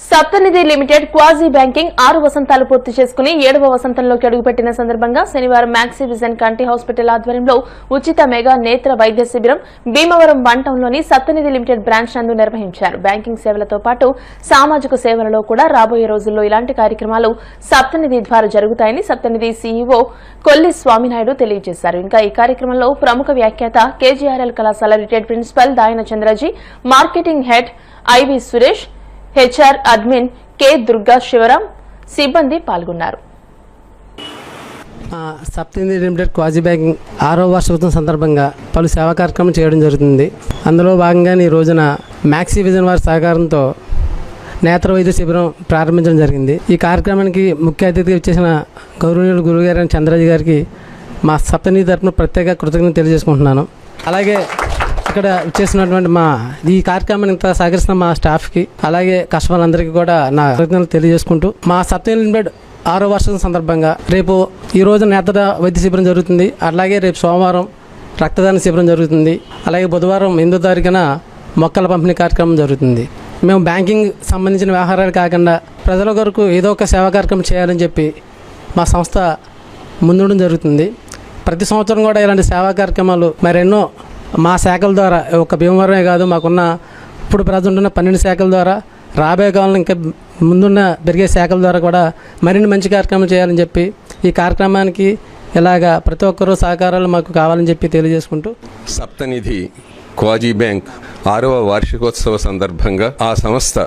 సప్తనిధి limited quasi banking 6 వసంతాలు పూర్తి చేసుకుని 7వ వసంతంలోకి అడుగుపెట్టిన సందర్భంగా శనివారం మ్యాక్సీ విజన్ కంటి హాస్పిటల్ ఆధ్వర్యంలో ఉచిత మెగా నేత్ర వైద్య శిబిరం భీమవరం వన్ టౌన్లోని సప్తనిధి లిమిటెడ్ బ్రాంచ్ నందు నిర్వహించారు. బ్యాంకింగ్ సేవలతో పాటు సామాజిక సేవలలో కూడా రాబోయే రోజుల్లో ఇలాంటి కార్యక్రమాలు సప్తనిధి ద్వారా జరుగుతాయని సప్తనిధి సీఈఓ కొల్లి స్వామినాయుడు తెలియజేశారు. ఇంకా ఈ కార్యక్రమంలో ప్రముఖ వ్యాఖ్యాత కేజీఆర్ఎల్ కళాశాల రిటైర్డ్ ప్రిన్సిపల్ దాయన Chandraji, marketing head IV Suresh, HR admin K Durga Sivaram సిబ్బంది పాల్గొన్నారు. సప్తనిధి లిమిటెడ్ క్వాజీ బ్యాంకింగ్ 6వ వార్షికోత్సవం సందర్భంగా పలు సేవా కార్యక్రమం చేయడం జరుగుతుంది. అందులో భాగంగానే ఈ రోజున మ్యాక్సీ విజన్ వారి సహకారంతో నేత్ర వైద్య శిబిరం ప్రారంభించడం జరిగింది. ఈ కార్యక్రమానికి ముఖ్య అతిథిగా ఇచ్చేసిన గౌరవనీయులు గురువుగారు చంద్రజీ గారికి మా సప్తనిధి తరఫున ప్రత్యేక కృతజ్ఞతలు తెలియజేసుకుంటున్నాను. అలాగే ఇక్కడ చేసినటువంటి ఈ కార్యక్రమాన్ని ఇంత సహకరిస్తున్న మా స్టాఫ్కి అలాగే కస్టమర్లందరికీ కూడా నా కృతజ్ఞతలు తెలియజేసుకుంటూ మా సప్తనిధి లిమిటెడ్ 6వ వార్షికం సందర్భంగా ఈ రోజు నేత్ర వైద్య శిబిరం జరుగుతుంది. అలాగే రేపు సోమవారం రక్తదాన శిబిరం జరుగుతుంది. అలాగే బుధవారం 8వ తారీఖున మొక్కల పంపిణీ కార్యక్రమం జరుగుతుంది. మేము బ్యాంకింగ్ సంబంధించిన వ్యవహారాలు కాకుండా ప్రజల కొరకు ఏదో ఒక సేవా కార్యక్రమం చేయాలని చెప్పి మా సంస్థ ముందుండడం జరుగుతుంది. ప్రతి సంవత్సరం కూడా ఇలాంటి సేవా కార్యక్రమాలు మరెన్నో మా శాఖల ద్వారా ఒక భీమవరమే కాదు, మాకున్న ఇప్పుడు ప్రజెంట్ ఉన్న 12 శాఖల ద్వారా రాబోయే కాలంలో ఇంకా ముందున్న పెరిగే శాఖల ద్వారా కూడా మరిన్ని మంచి కార్యక్రమాలు చేయాలని చెప్పి ఈ కార్యక్రమానికి ఇలాగా ప్రతి ఒక్కరూ సహకారాలు మాకు కావాలని చెప్పి తెలియజేసుకుంటూ సప్తనిధి క్వాజీ బ్యాంక్ 6వ వార్షికోత్సవ సందర్భంగా ఆ సంస్థ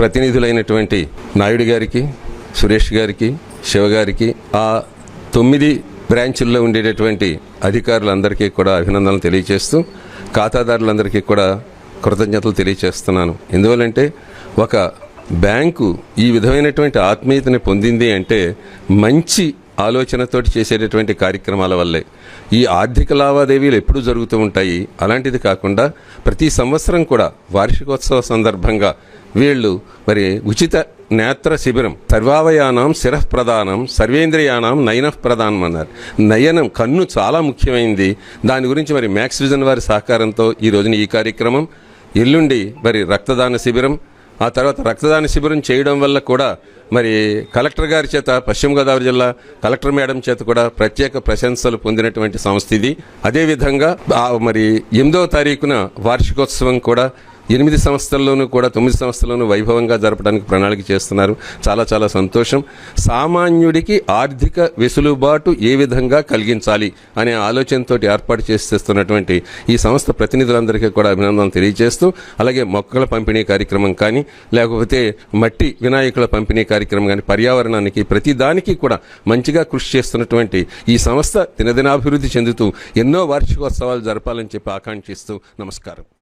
ప్రతినిధులైనటువంటి నాయుడు గారికి, సురేష్ గారికి, శివ గారికి, ఆ 9 బ్రాంచుల్లో ఉండేటటువంటి అధికారులందరికీ కూడా అభినందనలు తెలియజేస్తూ ఖాతాదారులందరికీ కూడా కృతజ్ఞతలు తెలియజేస్తున్నాను. ఎందువల్లంటే ఒక బ్యాంకు ఈ విధమైనటువంటి ఆత్మీయతని పొందింది అంటే మంచి ఆలోచనతోటి చేసేటటువంటి కార్యక్రమాల వల్లే. ఈ ఆర్థిక లావాదేవీలు ఎప్పుడూ జరుగుతూ ఉంటాయి. అలాంటిది కాకుండా ప్రతి సంవత్సరం కూడా వార్షికోత్సవ సందర్భంగా వీళ్ళు ఉచిత నేత్ర శిబిరం సర్వావయానం శిరః ప్రధానం సర్వేంద్రియానం నయనః ప్రధానం అన్నారు. నయనం కన్ను చాలా ముఖ్యమైనది. దాని గురించి మ్యాక్స్ విజన్ వారి సహకారంతో ఈ రోజున ఈ కార్యక్రమం, ఎల్లుండి రక్తదాన శిబిరం, ఆ తర్వాత రక్తదాన శిబిరం చేయడం వల్ల కూడా కలెక్టర్ గారి చేత, పశ్చిమ గోదావరి జిల్లా కలెక్టర్ మేడం చేత కూడా ప్రత్యేక ప్రశంసలు పొందినటువంటి సంస్థ ఇది. అదేవిధంగా 8వ తారీఖున వార్షికోత్సవం కూడా 8 సంస్థల్లోనూ కూడా 9 సంస్థల్లోనూ వైభవంగా జరపడానికి ప్రణాళిక చేస్తున్నారు. చాలా చాలా సంతోషం. సామాన్యుడికి ఆర్థిక వెసులుబాటు ఏ విధంగా కలిగించాలి అనే ఆలోచనతో ఏర్పాటు చేస్తున్నటువంటి ఈ సంస్థ ప్రతినిధులందరికీ కూడా అభినందనలు తెలియజేస్తూ, అలాగే మొక్కల పంపిణీ కార్యక్రమం కానీ, లేకపోతే మట్టి వినాయకుల పంపిణీ కార్యక్రమం కానీ, పర్యావరణానికి ప్రతి దానికి కూడా మంచిగా కృషి చేస్తున్నటువంటి ఈ సంస్థ దినదినాభివృద్ధి చెందుతూ ఎన్నో వార్షికోత్సవాలు జరపాలని చెప్పి ఆకాంక్షిస్తూ నమస్కారం.